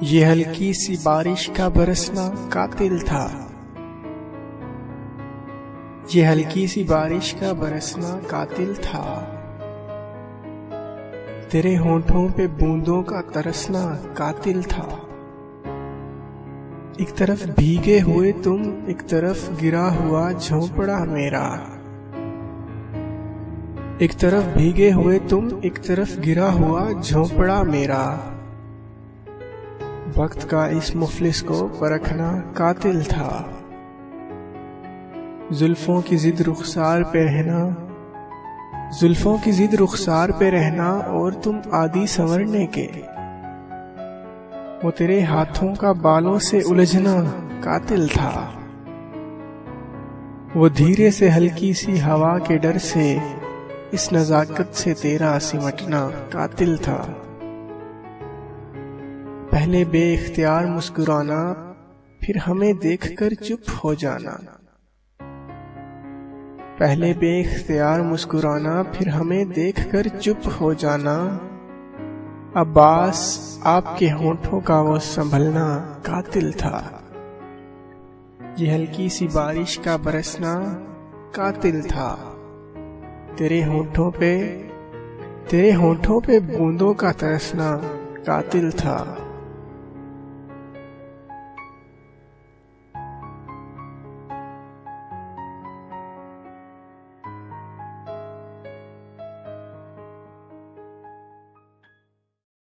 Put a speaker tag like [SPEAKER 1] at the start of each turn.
[SPEAKER 1] ये हल्की सी बारिश का बरसना कातिल था। ये हल्की सी बारिश का बरसना कातिल था। तेरे होठों पे बूंदों का तरसना कातिल था। एक तरफ भीगे हुए तुम, एक तरफ गिरा हुआ झोंपड़ा मेरा। एक तरफ भीगे हुए तुम, एक तरफ गिरा हुआ झोंपड़ा मेरा। वक्त का इस मुफलिस को परखना कातिल था। जुल्फों की जिद रुखसार पे रहना, जुल्फों की जिद रुखसार पे रहना और तुम आदि संवरने के। वो तेरे हाथों का बालों से उलझना कातिल था। वो धीरे से हल्की सी हवा के डर से इस नजाकत से तेरा सिमटना कातिल था। पहले बेइख्तियार मुस्कुराना, फिर हमें देखकर चुप हो जाना। पहले बेइख्तियार मुस्कुराना, फिर हमें देखकर चुप हो जाना। अब्बास, आपके होठों का वो संभलना कातिल था। ये हल्की सी बारिश का बरसना कातिल था। तेरे होठों पे बूंदों का तरसना कातिल था।